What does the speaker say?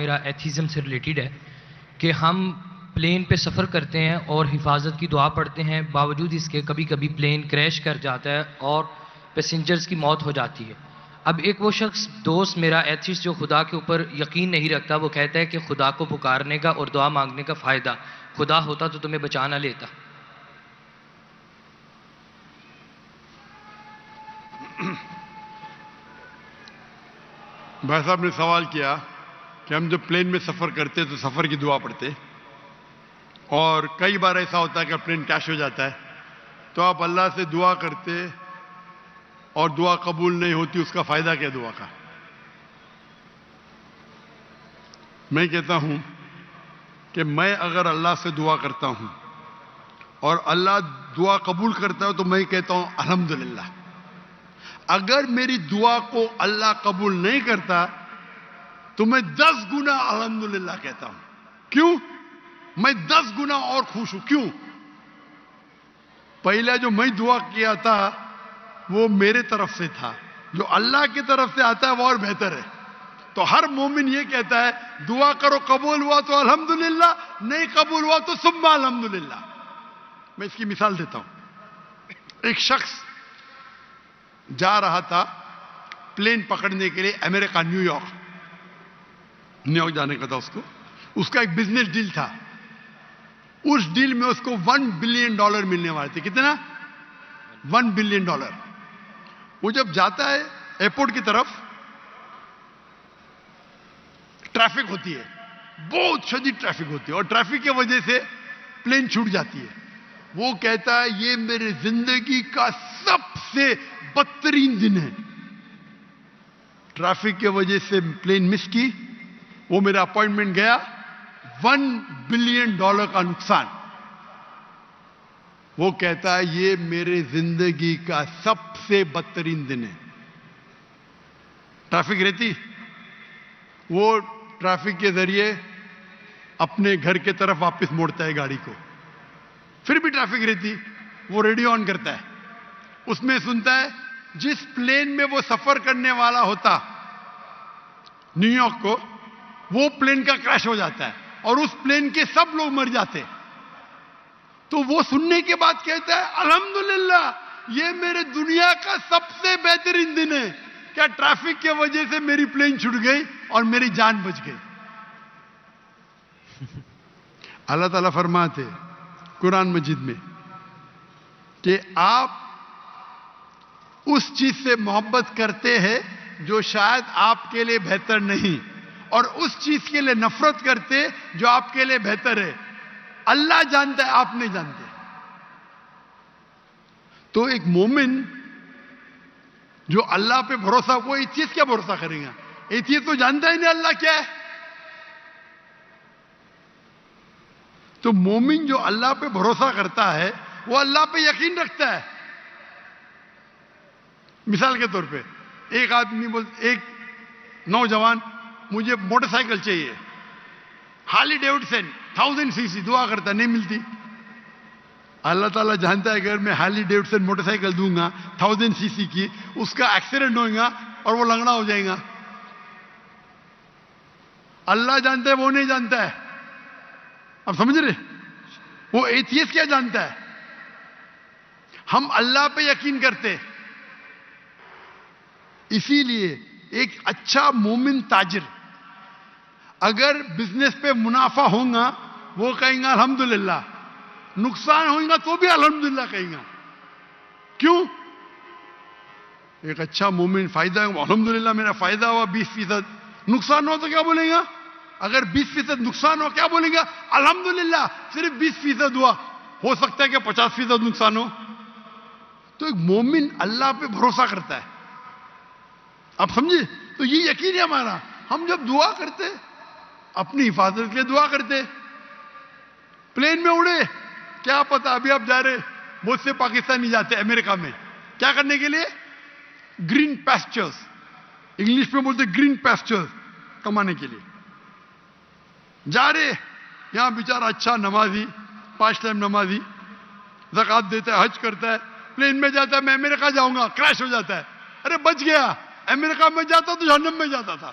میرا ایتھیزم سے ریلیٹڈ ہے کہ ہم پلین پہ سفر کرتے ہیں اور حفاظت کی دعا پڑھتے ہیں، باوجود اس کے کبھی کبھی پلین کریش کر جاتا ہے اور پیسنجرز کی موت ہو جاتی ہے۔ اب ایک وہ شخص دوست میرا ایتھیسٹ جو خدا کے اوپر یقین نہیں رکھتا، وہ کہتا ہے کہ خدا کو پکارنے کا اور دعا مانگنے کا فائدہ، خدا ہوتا تو تمہیں بچا نہ لیتا۔ بھائی صاحب نے سوال کیا کہ ہم جب پلین میں سفر کرتے تو سفر کی دعا پڑھتے، اور کئی بار ایسا ہوتا ہے کہ پلین کریش ہو جاتا ہے تو آپ اللہ سے دعا کرتے اور دعا قبول نہیں ہوتی، اس کا فائدہ کیا دعا کا؟ میں کہتا ہوں کہ میں اگر اللہ سے دعا کرتا ہوں اور اللہ دعا قبول کرتا ہے تو میں کہتا ہوں الحمدللہ۔ اگر میری دعا کو اللہ قبول نہیں کرتا تو میں 10 گنا الحمدللہ کہتا ہوں۔ کیوں؟ میں 10 گنا اور خوش ہوں۔ کیوں؟ پہلا جو میں دعا کیا تھا وہ میرے طرف سے تھا، جو اللہ کی طرف سے آتا ہے وہ اور بہتر ہے۔ تو ہر مومن یہ کہتا ہے دعا کرو، قبول ہوا تو الحمدللہ، نہیں قبول ہوا تو ثم الحمدللہ۔ میں اس کی مثال دیتا ہوں۔ ایک شخص جا رہا تھا پلین پکڑنے کے لیے امریکہ، نیو یارک جانے کا تھا اس کا ایک بزنس ڈیل تھا۔ اس ڈیل میں اس کو $1 بلین ملنے والے تھے۔ کتنا؟ $1 بلین۔ وہ جب جاتا ہے ایئرپورٹ کی طرف، ٹریفک ہوتی ہے، بہت شدید ٹریفک ہوتی ہے، اور ٹریفک کی وجہ سے پلین چھوٹ جاتی ہے۔ وہ کہتا ہے یہ میرے زندگی کا سب سے بدترین دن ہے۔ ٹریفک کی وجہ سے پلین مس کی، وہ میرا اپوائنٹمنٹ گیا، $1 بلین کا نقصان۔ وہ کہتا ہے یہ میرے زندگی کا سب سے بدترین دن ہے۔ ٹریفک رہتی، وہ ٹریفک کے ذریعے اپنے گھر کے طرف واپس موڑتا ہے گاڑی کو، پھر بھی ٹریفک رہتی، وہ ریڈیو آن کرتا ہے، اس میں سنتا ہے جس پلین میں وہ سفر کرنے والا ہوتا نیو یارک کو، وہ پلین کا کریش ہو جاتا ہے اور اس پلین کے سب لوگ مر جاتے۔ تو وہ سننے کے بعد کہتا ہے الحمدللہ یہ میرے دنیا کا سب سے بہترین دن ہے، کیا ٹریفک کی وجہ سے میری پلین چھوٹ گئی اور میری جان بچ گئی۔ اللہ تعالیٰ فرماتے قرآن مجید میں کہ آپ اس چیز سے محبت کرتے ہیں جو شاید آپ کے لیے بہتر نہیں، اور اس چیز کے لیے نفرت کرتے جو آپ کے لیے بہتر ہے۔ اللہ جانتا ہے، آپ نہیں جانتے۔ تو ایک مومن جو اللہ پہ بھروسہ، وہ ایتھیسٹ کیا بھروسہ کرے گا؟ ایتھیسٹ تو جانتا ہی نہیں اللہ کیا ہے۔ تو مومن جو اللہ پہ بھروسہ کرتا ہے وہ اللہ پہ یقین رکھتا ہے۔ مثال کے طور پہ ایک نوجوان مجھے موٹر سائیکل چاہیے، ہارلی ڈیوڈسن 1000 cc، دعا کرتا نہیں ملتی۔ اللہ تعالیٰ جانتا ہے اگر میں ہارلی ڈیوڈسن موٹر سائیکل دوں گا 1000 cc کی، اس کا ایکسیڈنٹ ہوگا اور وہ لنگڑا ہو جائے گا۔ اللہ جانتا ہے، وہ نہیں جانتا ہے۔ اب سمجھ رہے؟ وہ ایتھیسٹ کیا جانتا ہے؟ ہم اللہ پہ یقین کرتے۔ اسی لیے ایک اچھا مومن تاجر اگر بزنس پہ منافع ہوگا وہ کہیں گا الحمدللہ، نقصان ہوگا تو بھی الحمدللہ کہیں گا۔ کیوں؟ ایک اچھا مومن فائدہ ہے، الحمدللہ میرا فائدہ ہوا 20%، نقصان ہو تو کیا بولیں گا؟ اگر 20% نقصان ہو کیا بولیں گا؟ الحمدللہ صرف 20% ہوا، ہو سکتا ہے کہ 50% نقصان ہو۔ تو ایک مومن اللہ پہ بھروسہ کرتا ہے۔ آپ سمجھے؟ تو یہ یقین ہے ہمارا۔ ہم جب دعا کرتے اپنی حفاظت کے لیے دعا کرتے، پلین میں اڑے، کیا پتا ابھی آپ جا رہے، بہت سے پاکستانی جاتے امریکہ میں کیا کرنے کے لیے؟ گرین پیسچرز، انگلش میں بولتے گرین پیسچرز کمانے کے لیے جا رہے۔ یہاں بیچارہ اچھا نمازی، 5 ٹائم نمازی، زکات دیتا ہے، حج کرتا ہے، پلین میں جاتا ہے میں امریکہ جاؤں گا، کریش ہو جاتا ہے، ارے بچ گیا، امریکہ میں جاتا تو جہنم میں جاتا تھا۔